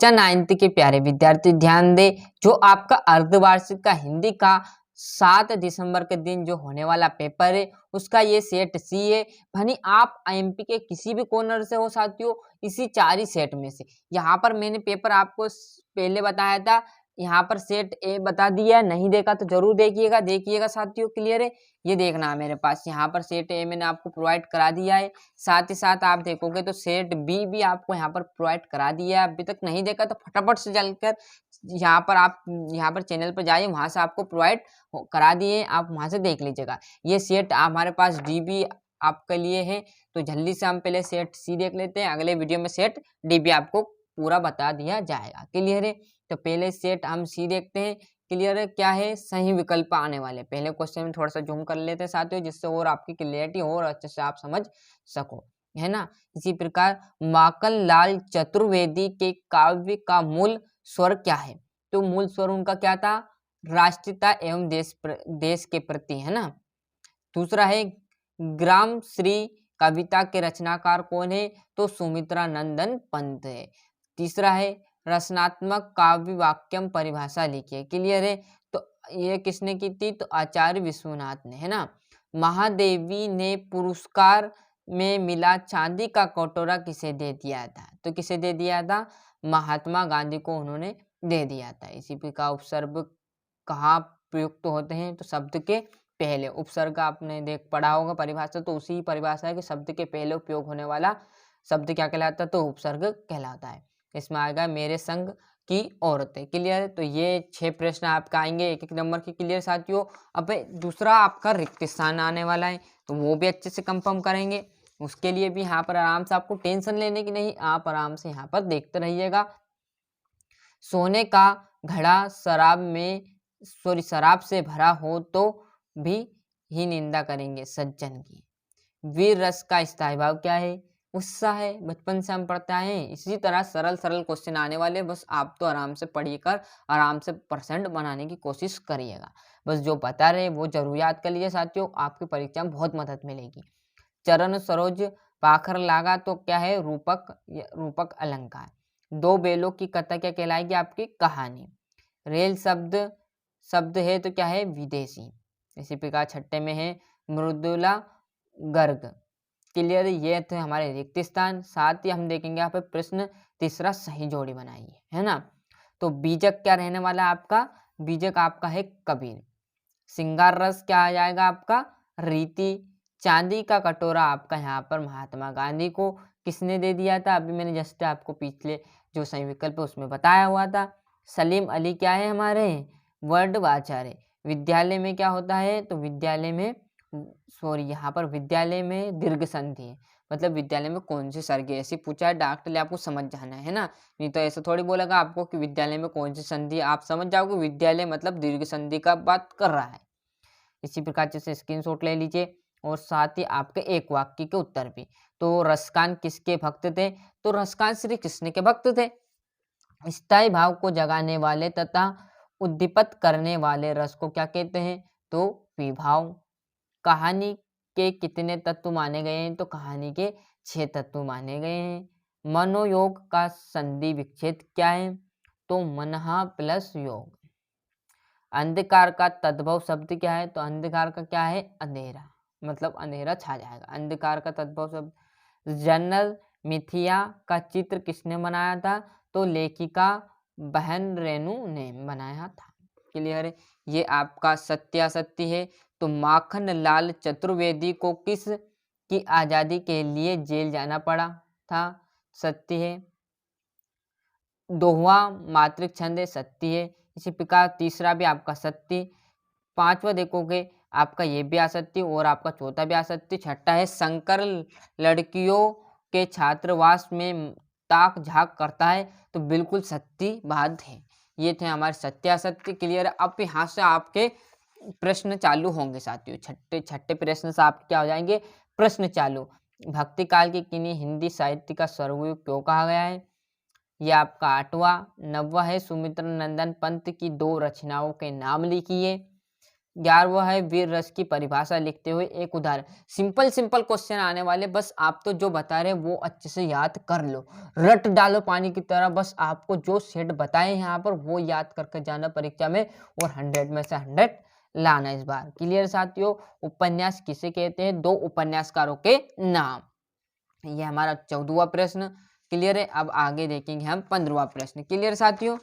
कक्षा 9th के प्यारे विद्यार्थी ध्यान दे, जो आपका अर्धवार्षिक का हिंदी का 7 दिसंबर के दिन जो होने वाला पेपर है उसका ये सेट सी है। भनी आप आईएमपी के किसी भी कॉर्नर से हो साथियों, इसी 4 ही सेट में से। यहाँ पर मैंने पेपर आपको पहले बताया था, यहाँ पर सेट ए बता दिया है, नहीं देखा तो जरूर देखिएगा साथियों। क्लियर है, ये देखना है मेरे पास यहाँ पर सेट ए मैंने आपको प्रोवाइड करा दिया है। साथ ही साथ आप देखोगे तो सेट बी भी आपको यहाँ पर प्रोवाइड करा दिया है। अभी तक नहीं देखा तो फटाफट से चलकर यहाँ पर आप यहाँ पर चैनल पर जाइए, वहां से आपको प्रोवाइड करा दिए, आप वहां से देख लीजिएगा। ये सेट हमारे पास डी भी आपके लिए है, तो जल्दी से हम पहले सेट सी देख लेते हैं, अगले वीडियो में सेट डी भी आपको पूरा बता दिया जाएगा। क्लियर है, तो पहले सेट हम सी देखते हैं। क्लियर है, क्या है, सही विकल्प आने वाले। पहले क्वेश्चन में थोड़ा सा जूम कर लेते हैं साथियों, जिससे और आपकी क्लियरिटी और अच्छे से आप समझ सको, है ना। इसी प्रकार माखन लाल चतुर्वेदी के काव्य का मूल स्वर क्या है? तो मूल स्वर उनका क्या था? राष्ट्रीयता एवं देश के प्रति, है ना। दूसरा है ग्राम श्री कविता के रचनाकार कौन है? तो सुमित्रा नंदन पंत है। तीसरा है रचनात्मक काव्य वाक्यम परिभाषा लिखिए। क्लियर है, तो ये किसने की थी? तो आचार्य विश्वनाथ ने, है ना। महादेवी ने पुरस्कार में मिला चांदी का कटोरा किसे दे दिया था? तो किसे दे दिया था? महात्मा गांधी को उन्होंने दे दिया था। इसी का उपसर्ग कहाँ प्रयुक्त होते हैं? तो शब्द के पहले। उपसर्ग आपने पढ़ा होगा परिभाषा, तो उसी परिभाषा है कि शब्द के पहले उपयोग होने वाला शब्द क्या कहलाता है? तो उपसर्ग कहलाता है। इसमें आएगा मेरे संग की औरतें। क्लियर है, तो ये 6 प्रश्न आपका आएंगे 1-1 नंबर के। क्लियर साथियों। अब दूसरा आपका रिक्त स्थान आने वाला है, तो वो भी अच्छे से कंफर्म करेंगे। उसके लिए भी यहाँ पर आराम से, आपको टेंशन लेने की नहीं, आप आराम से यहाँ पर देखते रहिएगा। सोने का घड़ा शराब से भरा हो तो भी ही निंदा करेंगे सज्जन की। वीर रस का स्थायी भाव क्या है? उत्साह है। बचपन से हम पढ़ते आए हैं। इसी तरह सरल क्वेश्चन आने वाले, बस आप तो आराम से पढ़िएगा, आराम से परसेंट बनाने की कोशिश करिएगा। बस जो बता रहे वो जरूर याद कर लीजिए साथियों, आपकी परीक्षा में बहुत मदद मिलेगी। चरण सरोज पाखर लागा, तो क्या है? रूपक अलंकार। 2 बेलों की कथा क्या कहलाएगी? आपकी कहानी। रेल शब्द है तो क्या है? विदेशी। इसी प्रकार छठे में है मृदुला गर्ग। क्लियर, ये थे हमारे रिक्त स्थान। साथ ही हम देखेंगे यहाँ पे प्रश्न तीसरा सही जोड़ी बनाइए, है ना। तो बीजक क्या रहने वाला आपका? बीजक आपका है कबीर। सिंगार रस क्या आ जाएगा आपका? रीति। चांदी का कटोरा आपका यहाँ पर महात्मा गांधी को किसने दे दिया था? अभी मैंने जस्ट आपको पिछले जो सही विकल्प है उसमें बताया हुआ था। सलीम अली क्या है हमारे? वर्ड आचार्य। विद्यालय में क्या होता है? तो विद्यालय में यहाँ पर विद्यालय में दीर्घ संधि है, मतलब विद्यालय में कौन सी सर्ग है, ऐसी पूछा है डॉक्टर, आपको समझ जाना है ना। नहीं तो ऐसा थोड़ी बोलेगा आपको कि विद्यालय में कौन सी संधि, आप समझ जाओगे विद्यालय मतलब दीर्घ संधि का बात कर रहा है। इसी प्रकार से स्क्रीनशॉट ले लीजिए, और साथ ही आपके एक वाक्य के उत्तर भी। तो रसकान किसके भक्त थे? तो रसकान श्री कृष्ण के भक्त थे। स्थायी भाव को जगाने वाले तथा उद्दीपित करने वाले रस को क्या कहते हैं? तो विभाव। कहानी के कितने तत्व माने गए हैं? तो कहानी के 6 तत्व माने गए हैं। मनोयोग का संधि विच्छेद क्या है? तो मनहा प्लस योग। अंधकार का तद्भव शब्द क्या है? तो अंधकार का क्या है? अंधेरा, मतलब अंधेरा छा जाएगा। अंधकार का तद्भव शब्द। जनरल मिथिया का चित्र किसने बनाया था? तो लेखिका बहन रेणु ने बनाया था। क्लियर है, ये आपका सत्यासत्य है। तो माखन लाल चतुर्वेदी को किस की आजादी के लिए जेल जाना पड़ा था? सत्य है। दोहवा मातृक छंद है, सत्य है। इसी प्रकार तीसरा भी आपका सत्य। 5वां देखोगे आपका ये भी असत्य, और आपका चौथा भी असत्य। छठा है शंकर लड़कियों के छात्रावास में ताक झाक करता है, तो बिल्कुल सत्य बात है। ये थे हमारे सत्य असत्य। क्लियर। अब यहाँ से आपके प्रश्न चालू होंगे साथियों। छठे प्रश्न से आपके क्या हो जाएंगे? प्रश्न चालू। भक्ति काल की किन्हीं हिंदी साहित्य का सर्वयुग क्यों कहा गया है? ये आपका 8वां। 9वां है सुमित्रा नंदन पंत की 2 रचनाओं के नाम लिखिए। 11वां है वीर रस की परिभाषा लिखते हुए एक उदाहरण। सिंपल सिंपल क्वेश्चन आने वाले, बस आप तो जो बता रहे हैं वो अच्छे से याद कर लो, रट डालो पानी की तरह। बस आपको जो सेट बताए यहाँ पर वो याद करके जाना परीक्षा में और 100 में से 100 लाना इस बार। क्लियर साथियों। उपन्यास किसे कहते हैं? 2 उपन्यासकारों के नाम। ये हमारा 14वां प्रश्न क्लियर है। अब आगे देखेंगे हम 15वां प्रश्न। क्लियर साथियों।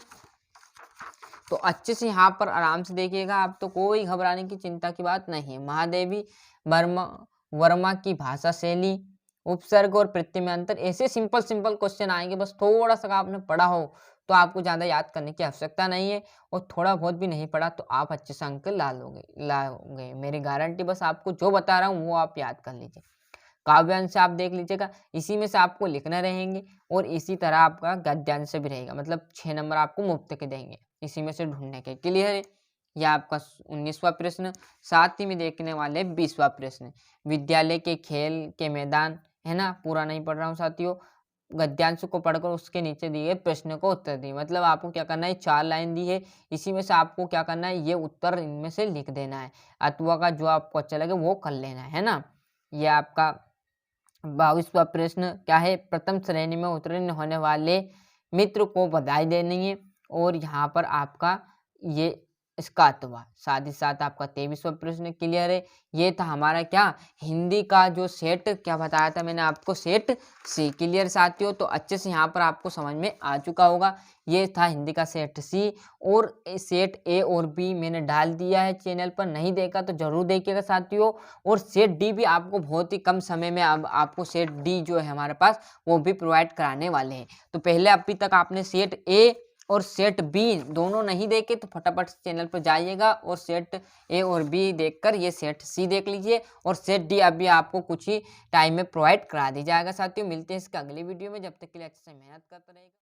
तो अच्छे से यहाँ पर आराम से देखिएगा, आप तो कोई घबराने की चिंता की बात नहीं है। महादेवी वर्मा वर्मा की भाषा शैली, उपसर्ग और प्रत्यय में अंतर, ऐसे सिंपल सिंपल क्वेश्चन आएंगे। बस थोड़ा सा आपने पढ़ा हो तो आपको ज़्यादा याद करने की आवश्यकता नहीं है, और थोड़ा बहुत भी नहीं पढ़ा तो आप अच्छे से अंक लाओगे मेरी गारंटी। बस आपको जो बता रहा हूँ वो आप याद कर लीजिए। काव्यांश आप देख लीजिएगा, इसी में से आपको लिखना रहेंगे, और इसी तरह आपका गद्यांश भी रहेगा, मतलब 6 नंबर आपको मुफ्त के देंगे इसी में से ढूंढने के। क्लियर है। यह आपका 19वां प्रश्न। साथ ही में देखने वाले 20वां प्रश्न। विद्यालय के खेल के मैदान, है ना, पूरा नहीं पढ़ रहा हूँ साथियों। गद्यांश को पढ़कर उसके नीचे दिए प्रश्न को उत्तर दिए, मतलब आपको क्या करना है, 4 लाइन दी है, इसी में से आपको क्या करना है, ये उत्तर इनमें से लिख देना है, अथवा का जो आपको अच्छा लगे वो कर लेना है ना। ये आपका 22वां प्रश्न क्या है? प्रथम श्रेणी में उत्तीर्ण होने वाले मित्र को बधाई देनी है, और यहाँ पर आपका ये इसका अथवा। साथ ही साथ आपका 23वां प्रश्न क्लियर है। ये था हमारा क्या, हिंदी का जो सेट क्या बताया था मैंने आपको, सेट सी। क्लियर साथियों। तो अच्छे से यहाँ पर आपको समझ में आ चुका होगा, ये था हिंदी का सेट सी, और सेट ए और बी मैंने डाल दिया है चैनल पर, नहीं देखा तो जरूर देखिएगा साथियों। और सेट डी भी आपको बहुत ही कम समय में अब आपको सेट डी जो है हमारे पास वो भी प्रोवाइड कराने वाले हैं। तो पहले अभी तक आपने सेट ए और सेट बी दोनों नहीं देखे तो फटाफट चैनल पर जाइएगा और सेट ए और बी देखकर ये सेट सी देख लीजिए, और सेट डी अभी आपको कुछ ही टाइम में प्रोवाइड करा दी जाएगा साथियों। मिलते हैं इसके अगले वीडियो में, जब तक के लिए अच्छे से मेहनत करते रहिएगा।